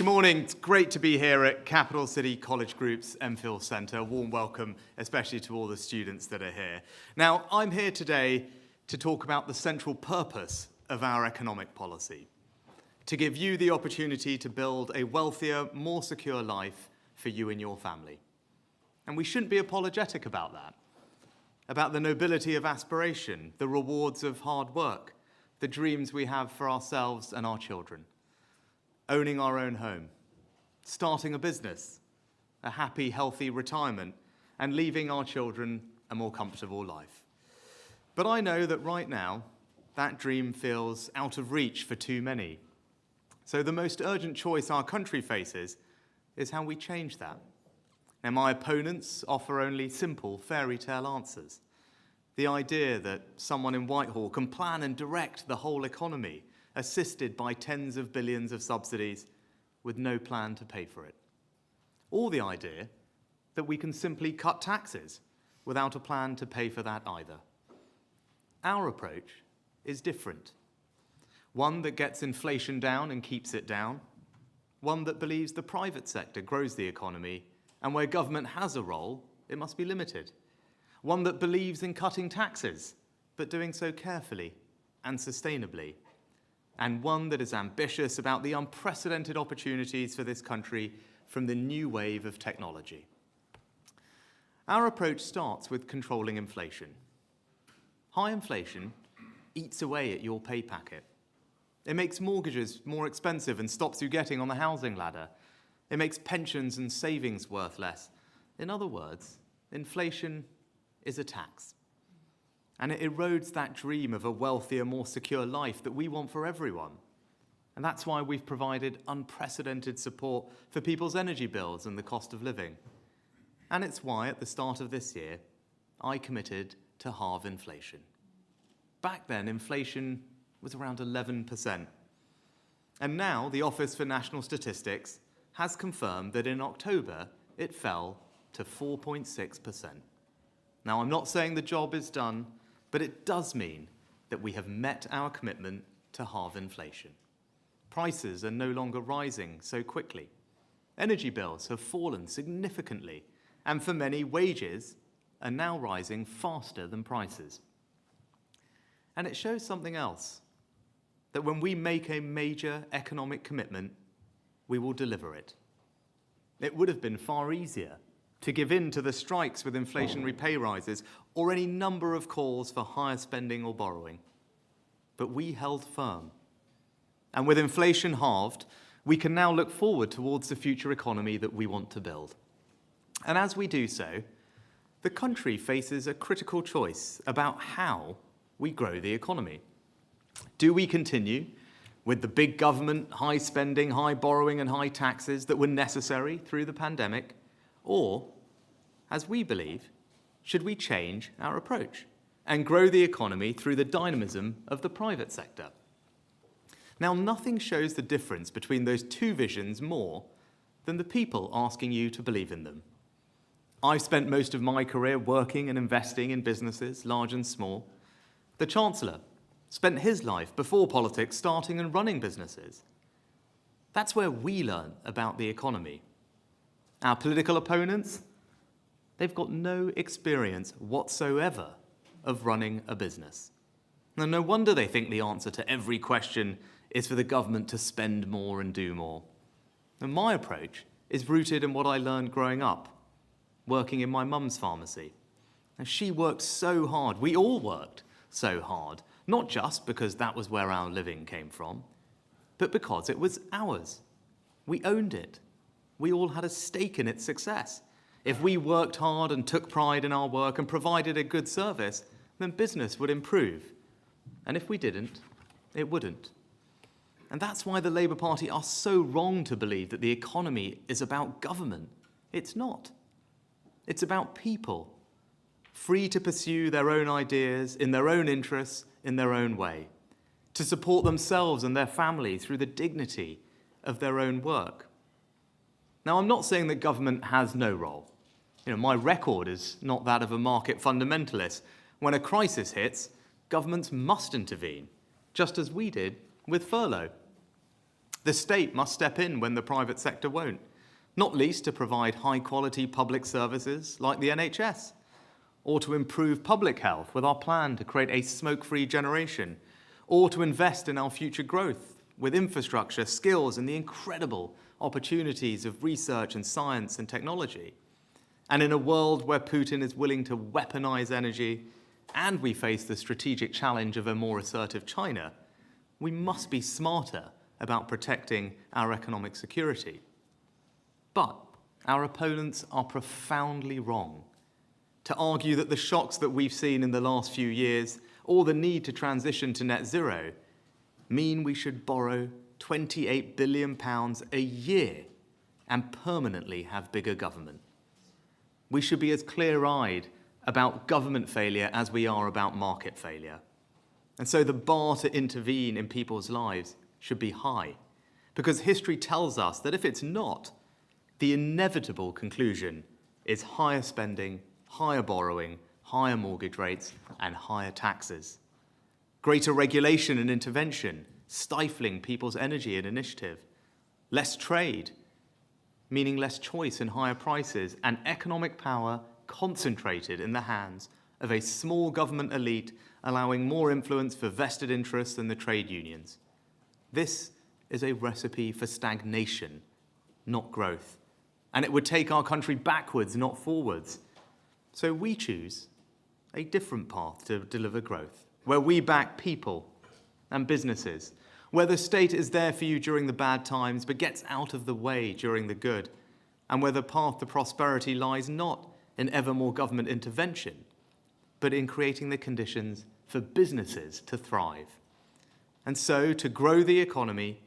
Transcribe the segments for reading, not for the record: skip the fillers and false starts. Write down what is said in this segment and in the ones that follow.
Good morning. It's great to be here at Capital City College Group's MPhil Centre. A warm welcome, especially to all the students that are here. Now, I'm here today to talk about the central purpose of our economic policy, to give you the opportunity to build a wealthier, more secure life for you and your family. And we shouldn't be apologetic about that, about the nobility of aspiration, the rewards of hard work, the dreams we have for ourselves and our children. Owning our own home, starting a business, a happy, healthy retirement, and leaving our children a more comfortable life. But I know that right now, that dream feels out of reach for too many. So the most urgent choice our country faces is how we change that. Now, my opponents offer only simple fairy tale answers. The idea that someone in Whitehall can plan and direct the whole economy, assisted by tens of billions of subsidies with no plan to pay for it. Or the idea that we can simply cut taxes without a plan to pay for that either. Our approach is different. One that gets inflation down and keeps it down. One that believes the private sector grows the economy, and where government has a role, it must be limited. One that believes in cutting taxes, but doing so carefully and sustainably. And one that is ambitious about the unprecedented opportunities for this country from the new wave of technology. Our approach starts with controlling inflation. High inflation eats away at your pay packet. It makes mortgages more expensive and stops you getting on the housing ladder. It makes pensions and savings worth less. In other words, inflation is a tax. And it erodes that dream of a wealthier, more secure life that we want for everyone. And that's why we've provided unprecedented support for people's energy bills and the cost of living. And it's why, at the start of this year, I committed to halve inflation. Back then, inflation was around 11%. And now, the Office for National Statistics has confirmed that in October, it fell to 4.6%. Now, I'm not saying the job is done, but it does mean that we have met our commitment to halve inflation. Prices are no longer rising so quickly. Energy bills have fallen significantly, and for many, wages are now rising faster than prices. And it shows something else, that when we make a major economic commitment, we will deliver it. It would have been far easier to give in to the strikes with inflationary pay rises or any number of calls for higher spending or borrowing. But we held firm. And with inflation halved, we can now look forward towards the future economy that we want to build. And as we do so, the country faces a critical choice about how we grow the economy. Do we continue with the big government, high spending, high borrowing, and high taxes that were necessary through the pandemic? Or, as we believe, should we change our approach and grow the economy through the dynamism of the private sector? Now, nothing shows the difference between those two visions more than the people asking you to believe in them. I've spent most of my career working and investing in businesses, large and small. The Chancellor spent his life before politics starting and running businesses. That's where we learn about the economy. Our political opponents, they've got no experience whatsoever of running a business. And no wonder they think the answer to every question is for the government to spend more and do more. And my approach is rooted in what I learned growing up, working in my mum's pharmacy. And she worked so hard, we all worked so hard, not just because that was where our living came from, but because it was ours. We owned it. We all had a stake in its success. If we worked hard and took pride in our work and provided a good service, then business would improve. And if we didn't, it wouldn't. And that's why the Labour Party are so wrong to believe that the economy is about government. It's not. It's about people, free to pursue their own ideas, in their own interests, in their own way, to support themselves and their family through the dignity of their own work. Now, I'm not saying that government has no role. My record is not that of a market fundamentalist. When a crisis hits, governments must intervene, just as we did with furlough. The state must step in when the private sector won't, not least to provide high-quality public services like the NHS, or to improve public health with our plan to create a smoke-free generation, or to invest in our future growth with infrastructure, skills, and the incredible opportunities of research and science and technology. And in a world where Putin is willing to weaponize energy, and we face the strategic challenge of a more assertive China, we must be smarter about protecting our economic security. But our opponents are profoundly wrong to argue that the shocks that we've seen in the last few years, or the need to transition to net zero, mean we should borrow £28 billion a year and permanently have bigger government. We should be as clear-eyed about government failure as we are about market failure. And so the bar to intervene in people's lives should be high, because history tells us that if it's not, the inevitable conclusion is higher spending, higher borrowing, higher mortgage rates, and higher taxes. Greater regulation and intervention, stifling people's energy and initiative. Less trade, meaning less choice and higher prices, and economic power concentrated in the hands of a small government elite, allowing more influence for vested interests than the trade unions. This is a recipe for stagnation, not growth. And it would take our country backwards, not forwards. So we choose a different path to deliver growth, where we back people and businesses, where the state is there for you during the bad times but gets out of the way during the good, and where the path to prosperity lies not in ever more government intervention, but in creating the conditions for businesses to thrive. And so, to grow the economy,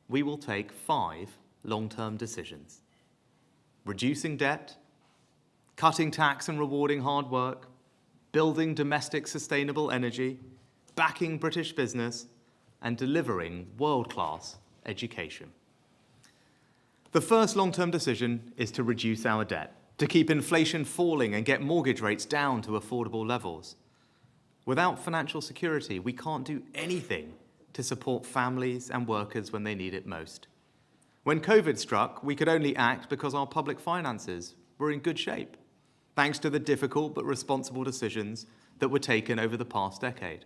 we will take 5 long-term decisions: reducing debt, cutting tax and rewarding hard work, building domestic sustainable energy, backing British business, and delivering world-class education. The first long-term decision is to reduce our debt, to keep inflation falling and get mortgage rates down to affordable levels. Without financial security, we can't do anything to support families and workers when they need it most. When COVID struck, we could only act because our public finances were in good shape, thanks to the difficult but responsible decisions that were taken over the past decade.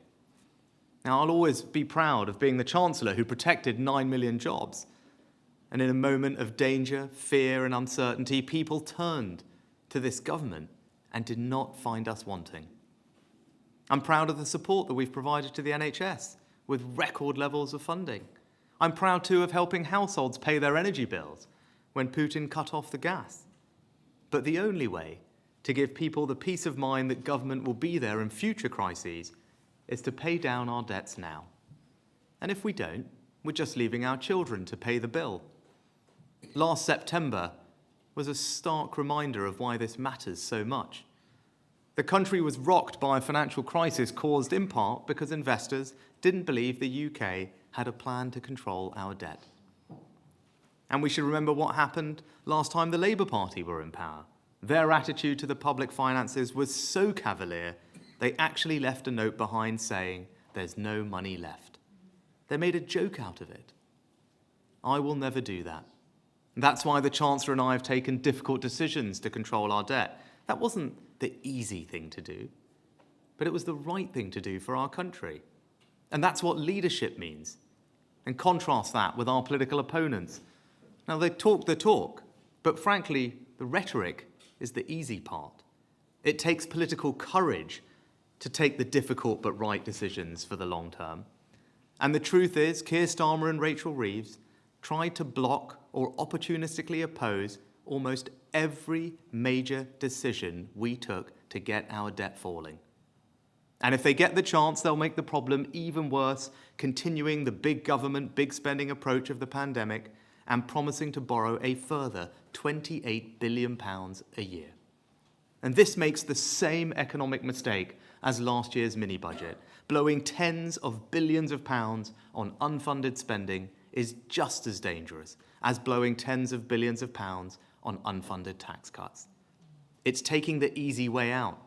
Now, I'll always be proud of being the Chancellor who protected 9 million jobs. And in a moment of danger, fear, and uncertainty, people turned to this government and did not find us wanting. I'm proud of the support that we've provided to the NHS with record levels of funding. I'm proud, too, of helping households pay their energy bills when Putin cut off the gas. But the only way to give people the peace of mind that government will be there in future crises is to pay down our debts now. And if we don't, we're just leaving our children to pay the bill. Last September was a stark reminder of why this matters so much. The country was rocked by a financial crisis caused in part because investors didn't believe the UK had a plan to control our debt. And we should remember what happened last time the Labour Party were in power. Their attitude to the public finances was so cavalier, they actually left a note behind saying, "There's no money left." They made a joke out of it. I will never do that. That's why the Chancellor and I have taken difficult decisions to control our debt. That wasn't the easy thing to do, but it was the right thing to do for our country. And that's what leadership means. And contrast that with our political opponents. Now, they talk the talk, but frankly, the rhetoric is the easy part. It takes political courage to take the difficult but right decisions for the long term. And the truth is, Keir Starmer and Rachel Reeves tried to block or opportunistically oppose almost every major decision we took to get our debt falling. And if they get the chance, they'll make the problem even worse, continuing the big government, big spending approach of the pandemic and promising to borrow a further £28 billion a year. And this makes the same economic mistake as last year's mini-budget. Blowing tens of billions of pounds on unfunded spending is just as dangerous as blowing tens of billions of pounds on unfunded tax cuts. It's taking the easy way out,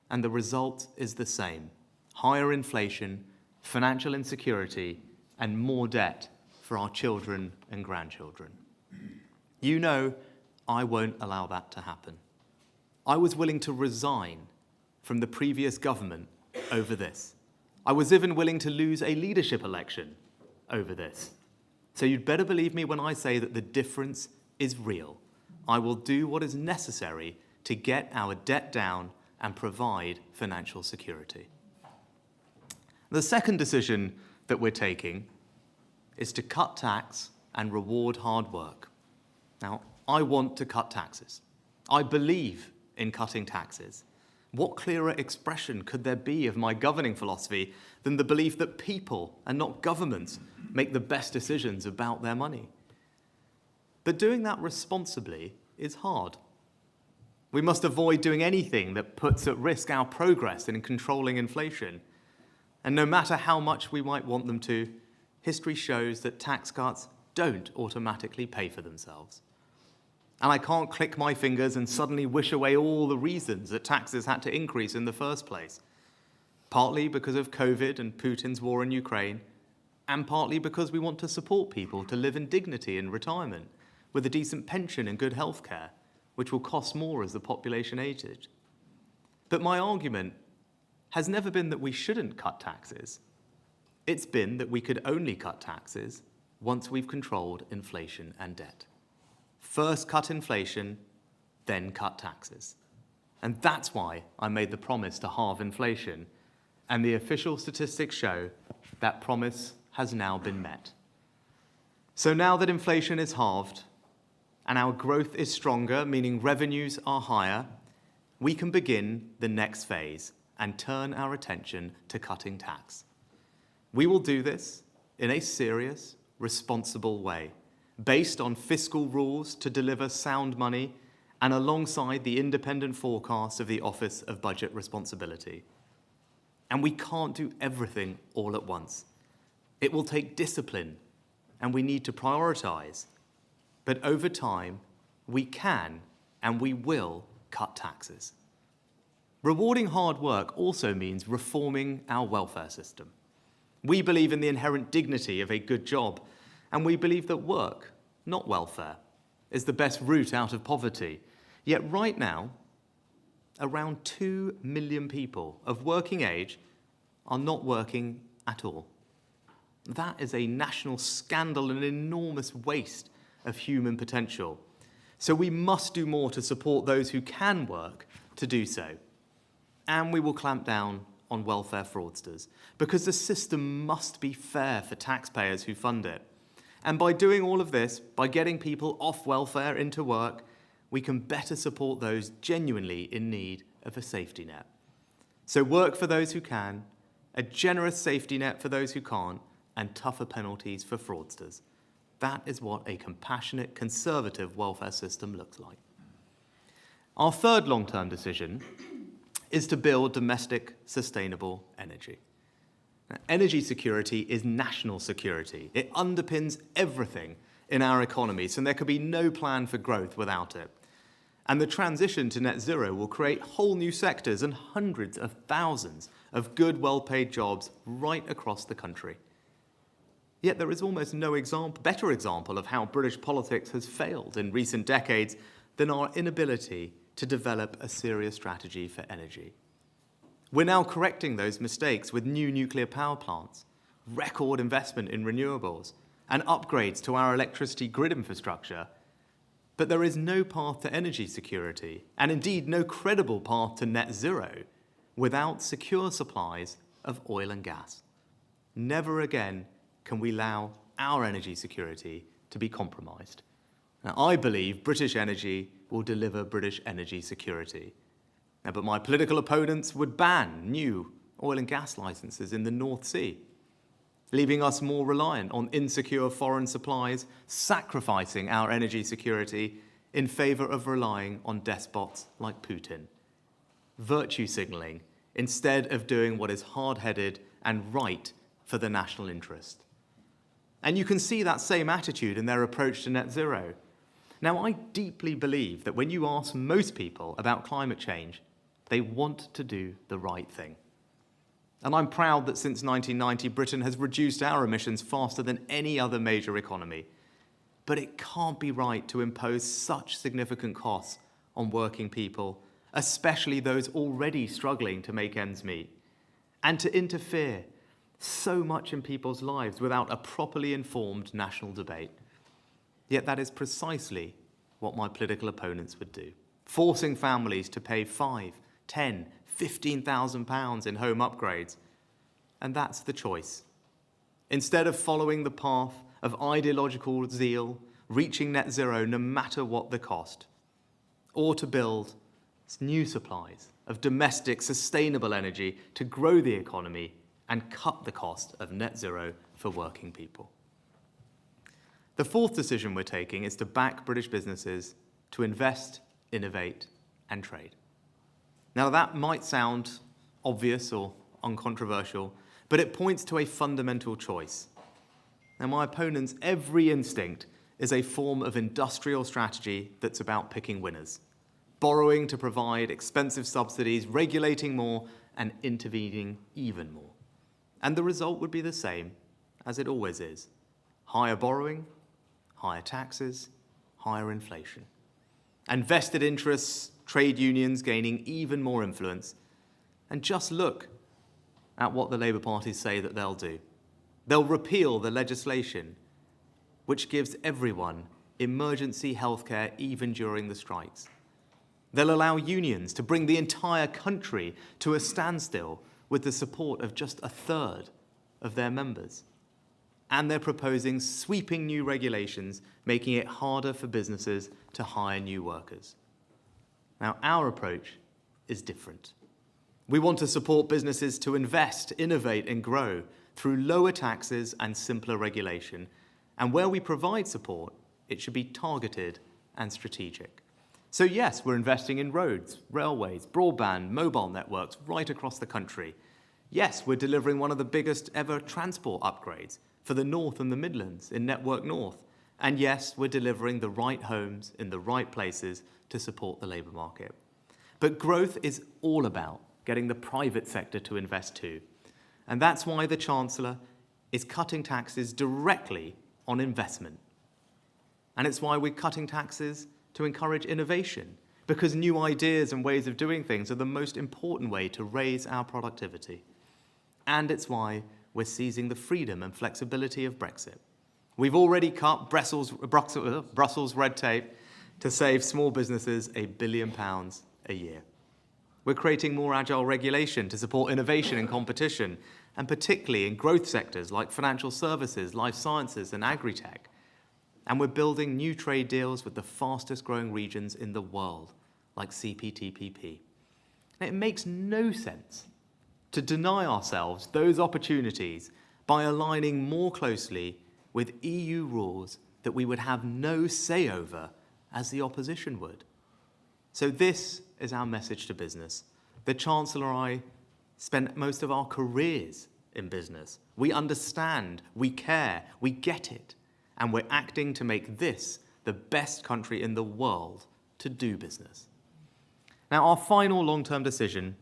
and the result is the same: higher inflation, financial insecurity, and more debt for our children and grandchildren. You know, I won't allow that to happen. I was willing to resign from the previous government over this. I was even willing to lose a leadership election over this. So you'd better believe me when I say that the difference is real. I will do what is necessary to get our debt down and provide financial security. The second decision that we're taking is to cut tax and reward hard work. Now, I want to cut taxes. I believe in cutting taxes. What clearer expression could there be of my governing philosophy than the belief that people and not governments make the best decisions about their money? But doing that responsibly is hard. We must avoid doing anything that puts at risk our progress in controlling inflation. And no matter how much we might want them to, history shows that tax cuts don't automatically pay for themselves. And I can't click my fingers and suddenly wish away all the reasons that taxes had to increase in the first place. Partly because of COVID and Putin's war in Ukraine, and partly because we want to support people to live in dignity in retirement, with a decent pension and good health care, which will cost more as the population ages. But my argument has never been that we shouldn't cut taxes. It's been that we could only cut taxes once we've controlled inflation and debt. First cut inflation, then cut taxes. And that's why I made the promise to halve inflation. And the official statistics show that promise has now been met. So now that inflation is halved and our growth is stronger, meaning revenues are higher, we can begin the next phase and turn our attention to cutting tax. We will do this in a serious, responsible way, based on fiscal rules to deliver sound money and alongside the independent forecasts of the Office of Budget Responsibility. And we can't do everything all at once. It will take discipline, and we need to prioritize. But over time, we can and we will cut taxes. Rewarding hard work also means reforming our welfare system. We believe in the inherent dignity of a good job, and we believe that work, not welfare, is the best route out of poverty. Yet right now, around 2 million people of working age are not working at all. That is a national scandal and an enormous waste of human potential. So we must do more to support those who can work to do so. And we will clamp down on welfare fraudsters, because the system must be fair for taxpayers who fund it. And by doing all of this, by getting people off welfare into work, we can better support those genuinely in need of a safety net. So work for those who can, a generous safety net for those who can't, and tougher penalties for fraudsters. That is what a compassionate, conservative welfare system looks like. Our third long-term decision is to build domestic, sustainable energy. Now, energy security is national security. It underpins everything in our economies, and there could be no plan for growth without it. And the transition to net zero will create whole new sectors and hundreds of thousands of good, well-paid jobs right across the country. Yet there is almost no better example of how British politics has failed in recent decades than our inability to develop a serious strategy for energy. We're now correcting those mistakes with new nuclear power plants, record investment in renewables, and upgrades to our electricity grid infrastructure. But there is no path to energy security, and indeed no credible path to net zero, without secure supplies of oil and gas. Never again can we allow our energy security to be compromised. Now, I believe British energy will deliver British energy security. Now, but my political opponents would ban new oil and gas licenses in the North Sea, leaving us more reliant on insecure foreign supplies, sacrificing our energy security in favor of relying on despots like Putin. Virtue signaling instead of doing what is hard-headed and right for the national interest. And you can see that same attitude in their approach to net zero. Now, I deeply believe that when you ask most people about climate change, they want to do the right thing. And I'm proud that since 1990, Britain has reduced our emissions faster than any other major economy. But it can't be right to impose such significant costs on working people, especially those already struggling to make ends meet, and to interfere so much in people's lives without a properly informed national debate. Yet that is precisely what my political opponents would do, forcing families to pay £5,000, £10,000, £15,000 in home upgrades. And that's the choice. Instead of following the path of ideological zeal, reaching net zero no matter what the cost, or to build new supplies of domestic sustainable energy to grow the economy and cut the cost of net zero for working people. The fourth decision we're taking is to back British businesses to invest, innovate, and trade. Now that might sound obvious or uncontroversial, but it points to a fundamental choice. Now my opponent's every instinct is a form of industrial strategy that's about picking winners, borrowing to provide expensive subsidies, regulating more, and intervening even more. And the result would be the same as it always is: higher borrowing, higher taxes, higher inflation, and vested interests, trade unions gaining even more influence. And just look at what the Labour parties say that they'll do. They'll repeal the legislation which gives everyone emergency healthcare even during the strikes. They'll allow unions to bring the entire country to a standstill with the support of just a third of their members. And they're proposing sweeping new regulations, making it harder for businesses to hire new workers. Now, our approach is different. We want to support businesses to invest, innovate, and grow through lower taxes and simpler regulation. And where we provide support, it should be targeted and strategic. So yes, we're investing in roads, railways, broadband, mobile networks right across the country. Yes, we're delivering one of the biggest ever transport upgrades for the North and the Midlands in Network North. And yes, we're delivering the right homes in the right places to support the labour market. But growth is all about getting the private sector to invest too. And that's why the Chancellor is cutting taxes directly on investment. And it's why we're cutting taxes to encourage innovation, because new ideas and ways of doing things are the most important way to raise our productivity. And it's why we're seizing the freedom and flexibility of Brexit. We've already cut Brussels red tape to save small businesses £1 billion a year. We're creating more agile regulation to support innovation and competition, and particularly in growth sectors like financial services, life sciences, and agri-tech. And we're building new trade deals with the fastest growing regions in the world, like CPTPP. Now, it makes no sense to deny ourselves those opportunities by aligning more closely with EU rules that we would have no say over as the opposition would. So this is our message to business. The Chancellor and I spent most of our careers in business. We understand, we care, we get it, and we're acting to make this the best country in the world to do business. Now, our final long-term decision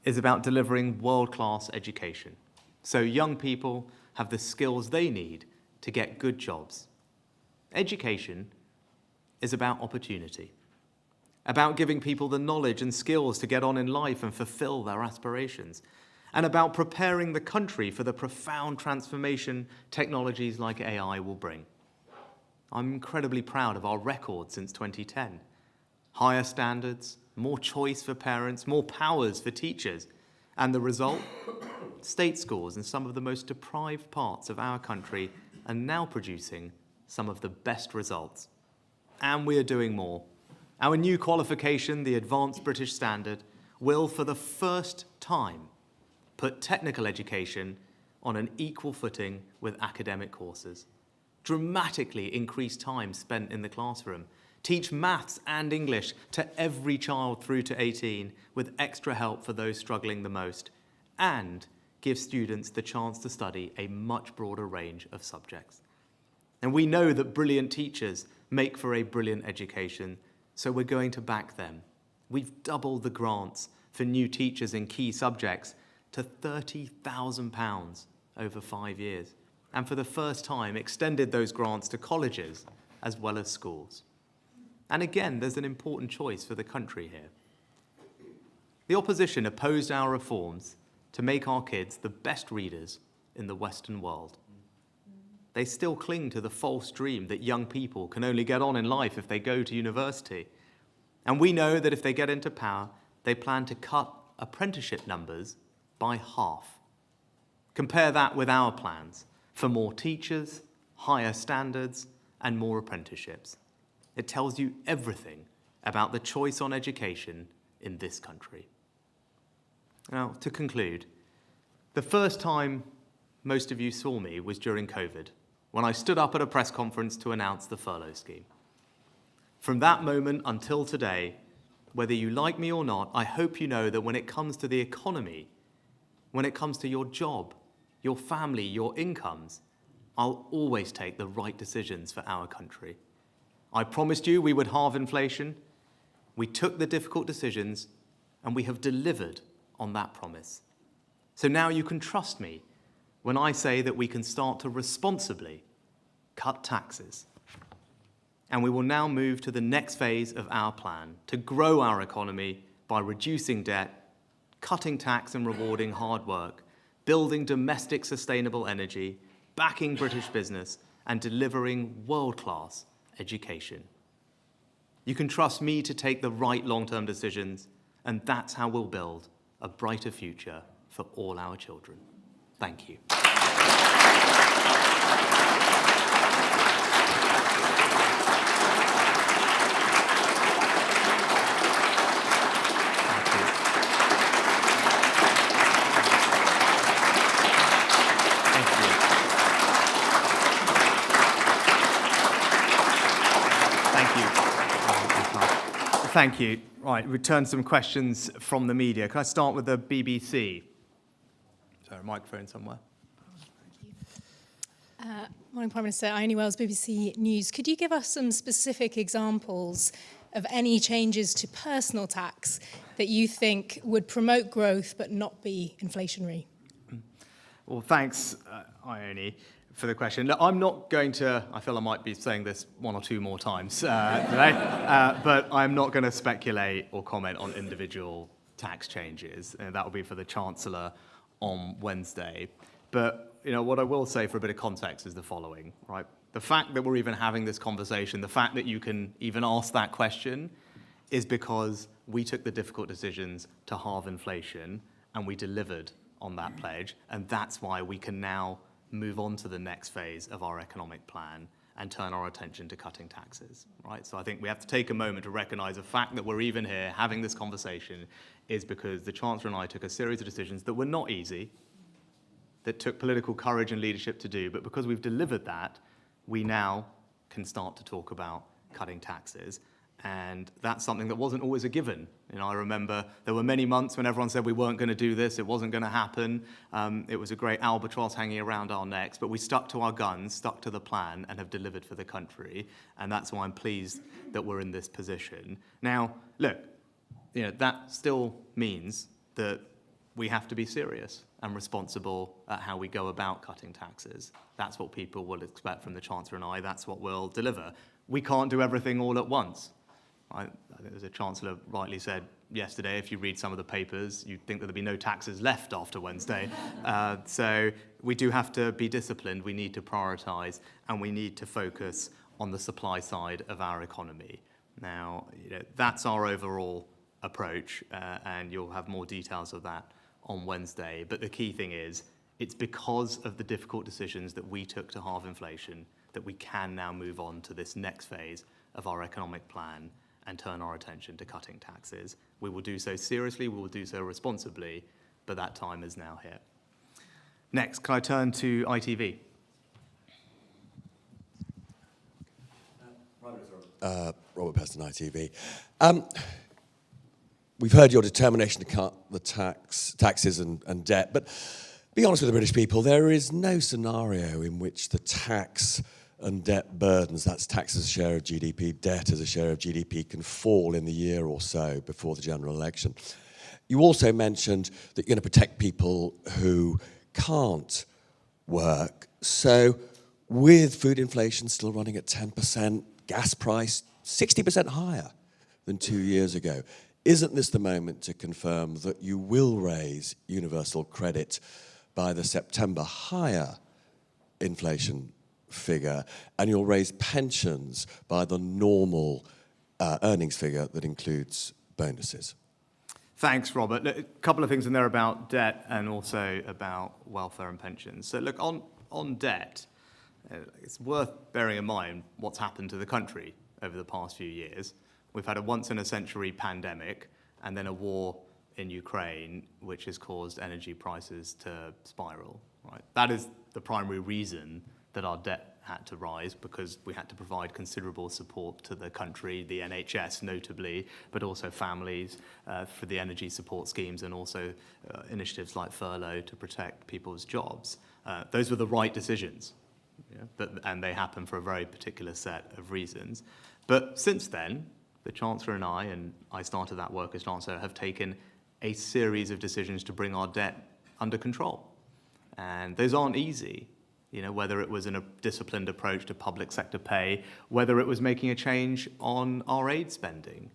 is about delivering world-class education, so young people have the skills they need to get good jobs. Education is about opportunity, about giving people the knowledge and skills to get on in life and fulfill their aspirations, and about preparing the country for the profound transformation technologies like AI will bring. I'm incredibly proud of our record since 2010. Higher standards, more choice for parents, more powers for teachers, and the result? State schools in some of the most deprived parts of our country are now producing some of the best results. And we are doing more. Our new qualification, the Advanced British Standard, will for the first time put technical education on an equal footing with academic courses, dramatically increase time spent in the classroom, teach maths and English to every child through to 18 with extra help for those struggling the most, and give students the chance to study a much broader range of subjects. And we know that brilliant teachers make for a brilliant education, so we're going to back them. We've doubled the grants for new teachers in key subjects to £30,000 over 5 years, and for the first time extended those grants to colleges as well as schools. And again, there's an important choice for the country here. The opposition opposed our reforms to make our kids the best readers in the Western world. They still cling to the false dream that young people can only get on in life if they go to university. And we know that if they get into power, they plan to cut apprenticeship numbers by half. Compare that with our plans for more teachers, higher standards, and more apprenticeships. It tells you everything about the choice on education in this country. Now, to conclude, the first time most of you saw me was during COVID, when I stood up at a press conference to announce the furlough scheme. From that moment until today, whether you like me or not, I hope you know that when it comes to the economy, when it comes to your job, your family, your incomes, I'll always take the right decisions for our country. I promised you we would halve inflation. We took the difficult decisions, and we have delivered on that promise. So now you can trust me when I say that we can start to responsibly cut taxes. And we will now move to the next phase of our plan to grow our economy by reducing debt, cutting tax and rewarding hard work, building domestic sustainable energy, backing British business, and delivering world-class education. You can trust me to take the right long-term decisions, and that's how we'll build a brighter future for all our children. Thank you. Thank you. Right, return some questions from the media. Can I start with the BBC? Sorry, a microphone somewhere. Morning, Prime Minister. Ione Wells, BBC News. Could you give us some specific examples of any changes to personal tax that you think would promote growth but not be inflationary? Well, thanks, Ione, for the question. Look, I'm not going to, I feel I might be saying this one or two more times today, but I'm not going to speculate or comment on individual tax changes. That will be for the Chancellor on Wednesday. But what I will say for a bit of context is the following, right? The fact that we're even having this conversation, the fact that you can even ask that question is because we took the difficult decisions to halve inflation and we delivered on that pledge. And that's why we can now move on to the next phase of our economic plan and turn our attention to cutting taxes, right? So I think we have to take a moment to recognise the fact that we're even here having this conversation is because the Chancellor and I took a series of decisions that were not easy, that took political courage and leadership to do, but because we've delivered that, we now can start to talk about cutting taxes. And that's something that wasn't always a given. I remember there were many months when everyone said we weren't going to do this, it wasn't going to happen. It was a great albatross hanging around our necks, but we stuck to our guns, stuck to the plan, and have delivered for the country. And that's why I'm pleased that we're in this position. Now, look, that still means that we have to be serious and responsible at how we go about cutting taxes. That's what people will expect from the Chancellor and I. That's what we'll deliver. We can't do everything all at once. I think as the Chancellor rightly said yesterday, if you read some of the papers, you'd think that there'd be no taxes left after Wednesday. So we do have to be disciplined, we need to prioritise, and we need to focus on the supply side of our economy. Now, that's our overall approach, and you'll have more details of that on Wednesday. But the key thing is, it's because of the difficult decisions that we took to halve inflation that we can now move on to this next phase of our economic plan and turn our attention to cutting taxes. We will do so seriously, we will do so responsibly, but that time is now here. Next, can I turn to ITV? Robert Peston, ITV. We've heard your determination to cut the taxes and debt, but be honest with the British people, there is no scenario in which the tax and debt burdens, that's tax as a share of GDP, debt as a share of GDP, can fall in the year or so before the general election. You also mentioned that you're going to protect people who can't work. So with food inflation still running at 10%, gas price 60% higher than 2 years ago, isn't this the moment to confirm that you will raise universal credit by the September higher inflation figure, and you'll raise pensions by the normal earnings figure that includes bonuses? Thanks, Robert. Look, a couple of things in there about debt and also about welfare and pensions. So look, on debt, it's worth bearing in mind what's happened to the country over the past few years. We've had a once-in-a-century pandemic and then a war in Ukraine, which has caused energy prices to spiral. Right? That is the primary reason that our debt had to rise, because we had to provide considerable support to the country, the NHS notably, but also families for the energy support schemes, and also initiatives like furlough to protect people's jobs. Those were the right decisions, and they happened for a very particular set of reasons. But since then, the Chancellor and I started that work as Chancellor, have taken a series of decisions to bring our debt under control. And those aren't easy. Whether it was in a disciplined approach to public sector pay, whether it was making a change on our aid spending,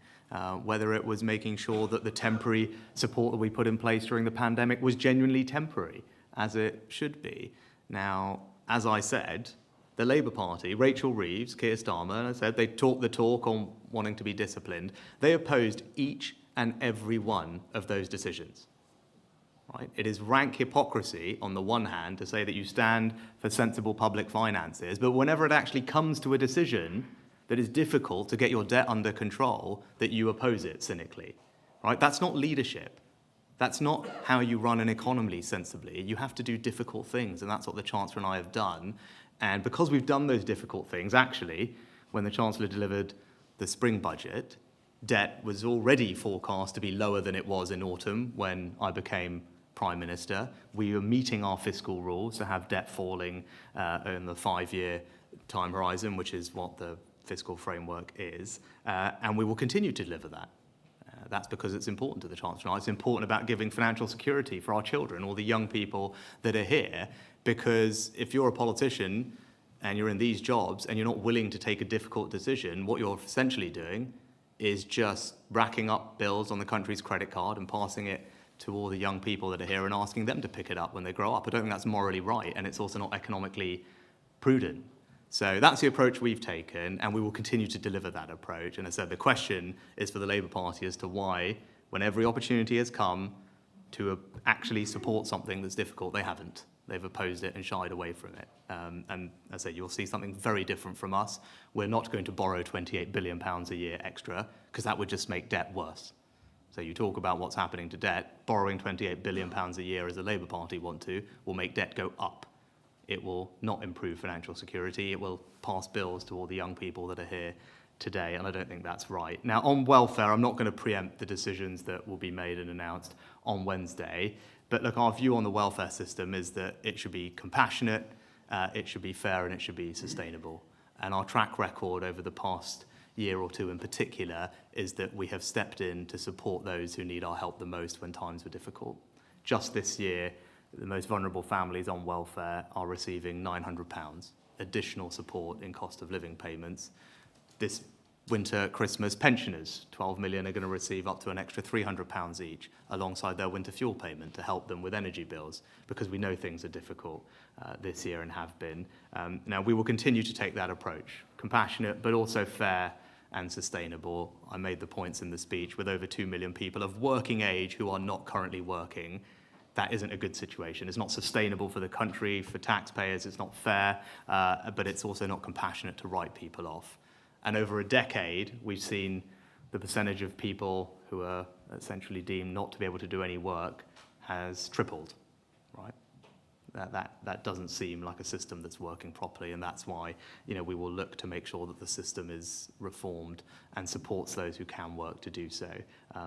whether it was making sure that the temporary support that we put in place during the pandemic was genuinely temporary, as it should be. Now, as I said, the Labour Party, Rachel Reeves, Keir Starmer, I said they talked the talk on wanting to be disciplined. They opposed each and every one of those decisions. Right? It is rank hypocrisy, on the one hand, to say that you stand for sensible public finances, but whenever it actually comes to a decision that is difficult to get your debt under control, that you oppose it cynically. Right? That's not leadership. That's not how you run an economy sensibly. You have to do difficult things, and that's what the Chancellor and I have done. And because we've done those difficult things, actually, when the Chancellor delivered the spring budget, debt was already forecast to be lower than it was in autumn when I became Prime Minister. We were meeting our fiscal rules to have debt falling in the 5-year time horizon, which is what the fiscal framework is, and we will continue to deliver that. That's because it's important to the Chancellor. It's important about giving financial security for our children, all the young people that are here, because if you're a politician and you're in these jobs and you're not willing to take a difficult decision, what you're essentially doing is just racking up bills on the country's credit card and passing it to all the young people that are here and asking them to pick it up when they grow up. I don't think that's morally right, and it's also not economically prudent. So that's the approach we've taken, and we will continue to deliver that approach. And as I said, the question is for the Labour Party as to why, when every opportunity has come to actually support something that's difficult, they haven't. They've opposed it and shied away from it. And as I said, you'll see something very different from us. We're not going to borrow £28 billion a year extra, because that would just make debt worse. So you talk about what's happening to debt, borrowing £28 billion a year as the Labour Party want to, will make debt go up. It will not improve financial security. It will pass bills to all the young people that are here today, and I don't think that's right. Now, on welfare, I'm not going to preempt the decisions that will be made and announced on Wednesday, but look, our view on the welfare system is that it should be compassionate, it should be fair, and it should be sustainable. And our track record over the past year or two in particular is that we have stepped in to support those who need our help the most when times were difficult. Just this year, the most vulnerable families on welfare are receiving £900 additional support in cost of living payments. This winter Christmas, pensioners, 12 million, are going to receive up to an extra £300 each alongside their winter fuel payment to help them with energy bills, because we know things are difficult this year and have been. Now, we will continue to take that approach, compassionate but also fair and sustainable. I made the points in the speech, with over 2 million people of working age who are not currently working. That isn't a good situation. It's not sustainable for the country, for taxpayers, it's not fair, but it's also not compassionate to write people off. And over a decade, we've seen the percentage of people who are essentially deemed not to be able to do any work has tripled, right? That doesn't seem like a system that's working properly, and that's why we will look to make sure that the system is reformed and supports those who can work to do so.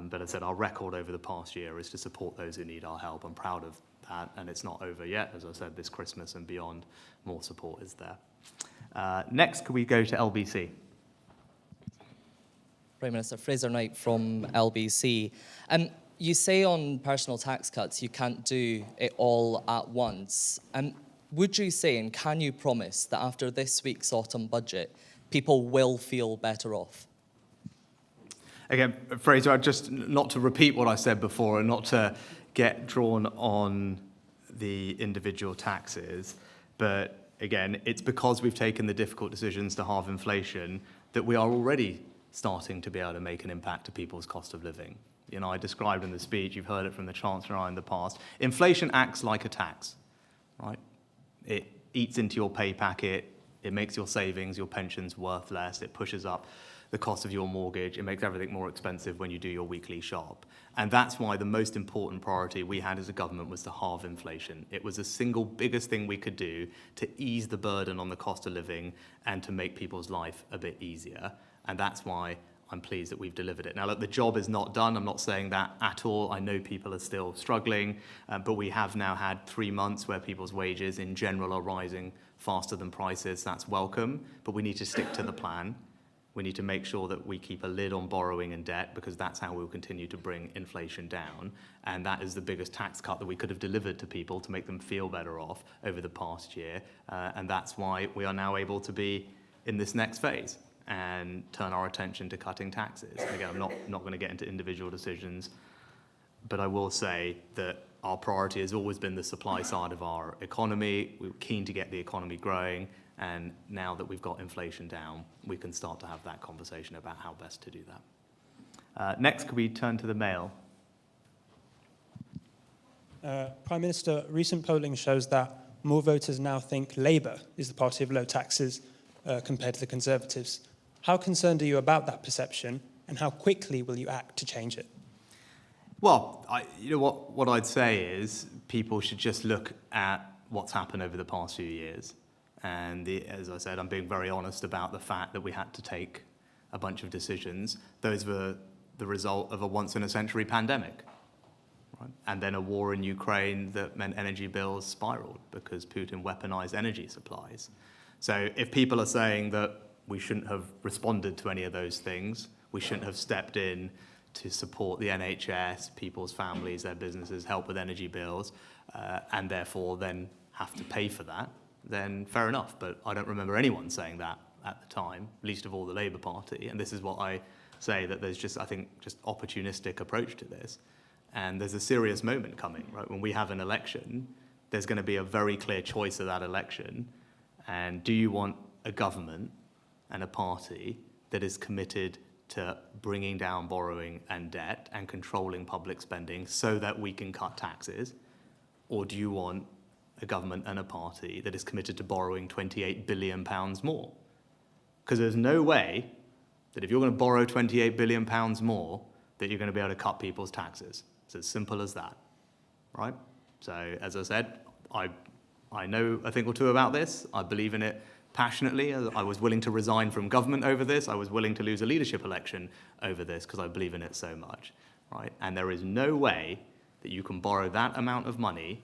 But as I said, our record over the past year is to support those who need our help. I'm proud of that, and it's not over yet. As I said, this Christmas and beyond, more support is there. Next, could we go to LBC? Prime Minister Fraser Knight from LBC. You say on personal tax cuts you can't do it all at once. Would you say, and can you promise, that after this week's autumn budget, people will feel better off? Again, Fraser, just not to repeat what I said before and not to get drawn on the individual taxes, but again, it's because we've taken the difficult decisions to halve inflation that we are already starting to be able to make an impact to people's cost of living. You know, I described in the speech, you've heard it from the Chancellor in the past, inflation acts like a tax, right? It eats into your pay packet, it makes your savings, your pensions worth less, it pushes up the cost of your mortgage, it makes everything more expensive when you do your weekly shop. And that's why the most important priority we had as a government was to halve inflation. It was the single biggest thing we could do to ease the burden on the cost of living and to make people's life a bit easier. And that's why I'm pleased that we've delivered it. Now, look, the job is not done. I'm not saying that at all. I know people are still struggling, but we have now had 3 months where people's wages in general are rising faster than prices. That's welcome, but we need to stick to the plan. We need to make sure that we keep a lid on borrowing and debt, because that's how we'll continue to bring inflation down. And that is the biggest tax cut that we could have delivered to people to make them feel better off over the past year. And that's why we are now able to be in this next phase and turn our attention to cutting taxes. Again, I'm not going to get into individual decisions, but I will say that our priority has always been the supply side of our economy. We're keen to get the economy growing, and now that we've got inflation down, we can start to have that conversation about how best to do that. Next, could we turn to the Mail? Prime Minister, recent polling shows that more voters now think Labour is the party of low taxes compared to the Conservatives. How concerned are you about that perception, and how quickly will you act to change it? Well, you know what I'd say is people should just look at what's happened over the past few years. And as I said, I'm being very honest about the fact that we had to take a bunch of decisions. Those were the result of a once-in-a-century pandemic, right? And then a war in Ukraine that meant energy bills spiraled because Putin weaponized energy supplies. So if people are saying that we shouldn't have responded to any of those things, we shouldn't have stepped in to support the NHS, people's families, their businesses, help with energy bills, and therefore then have to pay for that, then fair enough. But I don't remember anyone saying that at the time, least of all the Labour Party. And this is what I say, that there's just, I think, just opportunistic approach to this. And there's a serious moment coming, right? When we have an election, there's going to be a very clear choice of that election. And do you want a government and a party that is committed to bringing down borrowing and debt and controlling public spending so that we can cut taxes? Or do you want a government and a party that is committed to borrowing £28 billion more? Because there's no way that if you're going to borrow £28 billion more, that you're going to be able to cut people's taxes. It's as simple as that, right? So, as I said, I know a thing or two about this. I believe in it passionately. I was willing to resign from government over this. I was willing to lose a leadership election over this because I believe in it so much, right? And there is no way that you can borrow that amount of money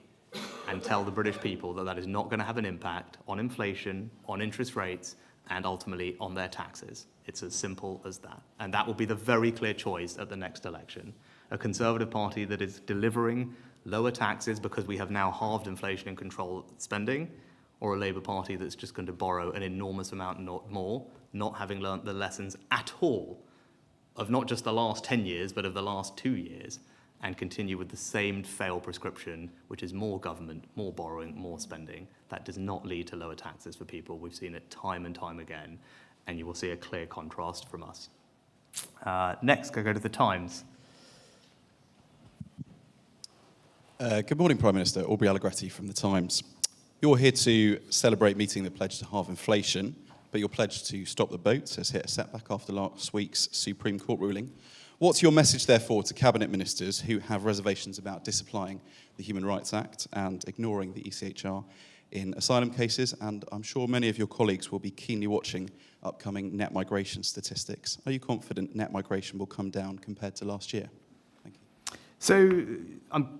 and tell the British people that that is not going to have an impact on inflation, on interest rates, and ultimately on their taxes. It's as simple as that. And that will be the very clear choice at the next election. A Conservative Party that is delivering lower taxes because we have now halved inflation and control spending, or a Labour Party that's just going to borrow an enormous amount more, not having learnt the lessons at all of not just the last 10 years, but of the last 2 years, and continue with the same failed prescription, which is more government, more borrowing, more spending. That does not lead to lower taxes for people. We've seen it time and time again, and you will see a clear contrast from us. Next, I go to the Times. Good morning, Prime Minister. Aubrey Allegretti from The Times. You're here to celebrate meeting the pledge to halve inflation, but your pledge to stop the boats has hit a setback after last week's Supreme Court ruling. What's your message, therefore, to Cabinet Ministers who have reservations about disapplying the Human Rights Act and ignoring the ECHR in asylum cases? And I'm sure many of your colleagues will be keenly watching upcoming net migration statistics. Are you confident net migration will come down compared to last year? Thank you. So I'm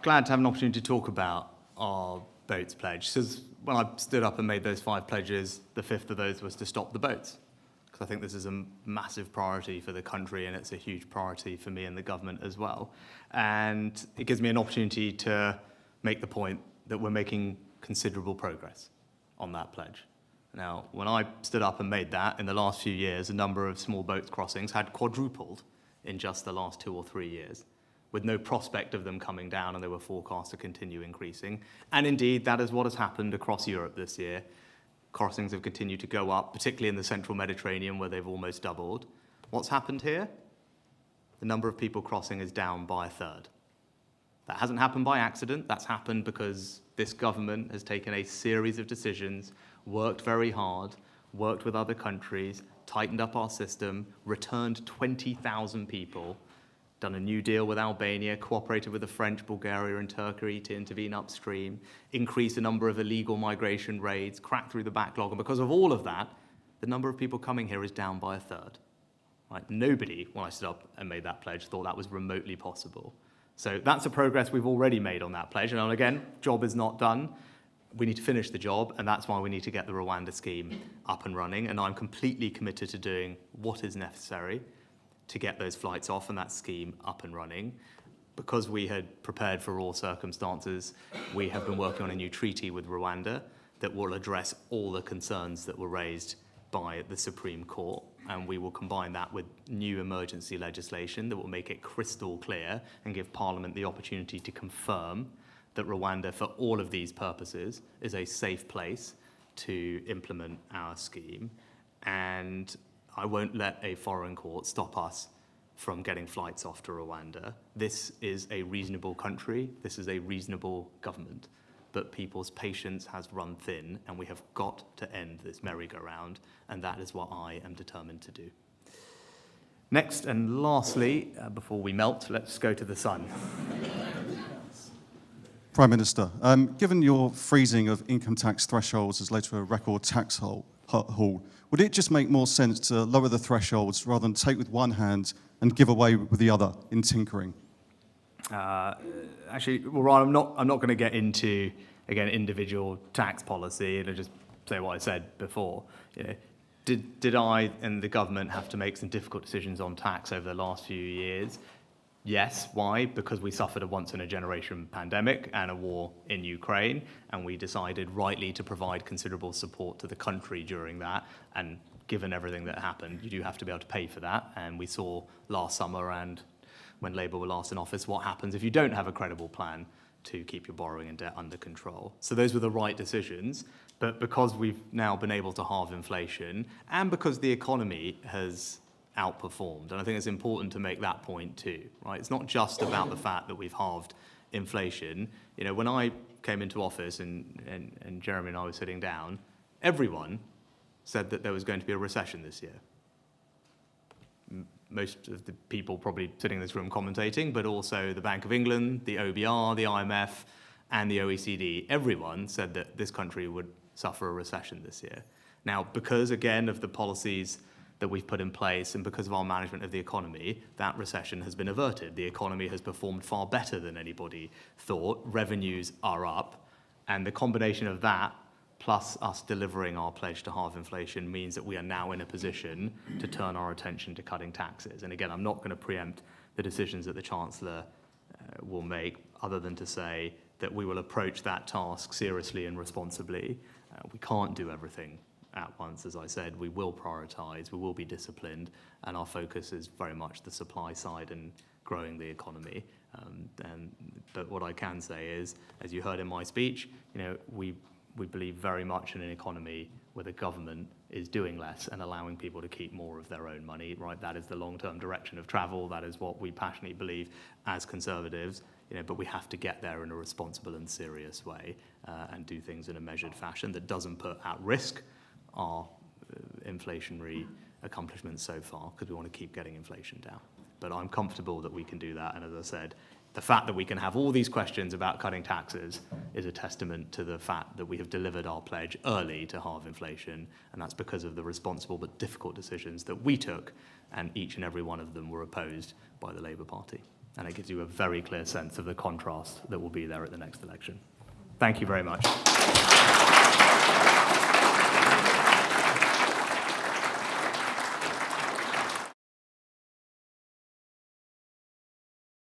glad to have an opportunity to talk about our boats pledge. Because when I stood up and made those 5 pledges, the 5th of those was to stop the boats. because I think this is a massive priority for the country, and it's a huge priority for me and the government as well. And it gives me an opportunity to make the point that we're making considerable progress on that pledge. Now, when I stood up and made that, in the last few years, the number of small boat crossings had quadrupled in just the last 2 or 3 years, with no prospect of them coming down, and they were forecast to continue increasing. And indeed, that is what has happened across Europe this year. Crossings have continued to go up, particularly in the central Mediterranean, where they've almost doubled. What's happened here? The number of people crossing is down by a third. That hasn't happened by accident. That's happened because this government has taken a series of decisions, worked very hard, worked with other countries, tightened up our system, returned 20,000 people, done a new deal with Albania, cooperated with the French, Bulgaria, and Turkey to intervene upstream, increased the number of illegal migration raids, cracked through the backlog. And because of all of that, the number of people coming here is down by a third. Right? Nobody, when I stood up and made that pledge, thought that was remotely possible. So that's the progress we've already made on that pledge. And again, job is not done. We need to finish the job, and that's why we need to get the Rwanda scheme up and running. And I'm completely committed to doing what is necessary to get those flights off and that scheme up and running. Because we had prepared for all circumstances, we have been working on a new treaty with Rwanda that will address all the concerns that were raised by the Supreme Court, and we will combine that with new emergency legislation that will make it crystal clear and give Parliament the opportunity to confirm that Rwanda, for all of these purposes, is a safe place to implement our scheme. And I won't let a foreign court stop us from getting flights off to Rwanda. This is a reasonable country. This is a reasonable government. But people's patience has run thin, and we have got to end this merry-go-round, and that is what I am determined to do. Next and lastly, before we melt, let's go to the sun. Prime Minister, given your freezing of income tax thresholds has led to a record tax haul, would it just make more sense to lower the thresholds rather than take with one hand and give away with the other in tinkering? Actually, well, Ryan, I'm not going to get into, again, individual tax policy, and I'll just say what I said before. You know, did I and the government have to make some difficult decisions on tax over the last few years? Yes. Why? Because we suffered a once-in-a-generation pandemic and a war in Ukraine, and we decided rightly to provide considerable support to the country during that. And given everything that happened, you do have to be able to pay for that. And we saw last summer, and when Labour were last in office, what happens if you don't have a credible plan to keep your borrowing and debt under control. So those were the right decisions. But because we've now been able to halve inflation, and because the economy has outperformed, and I think it's important to make that point too, right? It's not just about the fact that we've halved inflation. You know, when I came into office and Jeremy and I were sitting down, everyone said that there was going to be a recession this year. Most of the people probably sitting in this room commentating, but also the Bank of England, the OBR, the IMF, and the OECD. Everyone said that this country would suffer a recession this year. Now, because, again, of the policies that we've put in place and because of our management of the economy, that recession has been averted. The economy has performed far better than anybody thought. Revenues are up. And the combination of that plus us delivering our pledge to halve inflation means that we are now in a position to turn our attention to cutting taxes. And again, I'm not going to preempt the decisions that the Chancellor will make, other than to say that we will approach that task seriously and responsibly. We can't do everything at once, as I said. We will prioritise, we will be disciplined, and our focus is very much the supply side and growing the economy. But what I can say is, as you heard in my speech, you know, we believe very much in an economy where the government is doing less and allowing people to keep more of their own money, right? That is the long-term direction of travel. That is what we passionately believe as Conservatives, you know, but we have to get there in a responsible and serious way and do things in a measured fashion that doesn't put at risk our inflationary accomplishments so far, because we want to keep getting inflation down. But I'm comfortable that we can do that, and as I said, the fact that we can have all these questions about cutting taxes is a testament to the fact that we have delivered our pledge early to halve inflation, and that's because of the responsible but difficult decisions that we took, and each and every one of them were opposed by the Labour Party. And it gives you a very clear sense of the contrast that will be there at the next election. Thank you very much.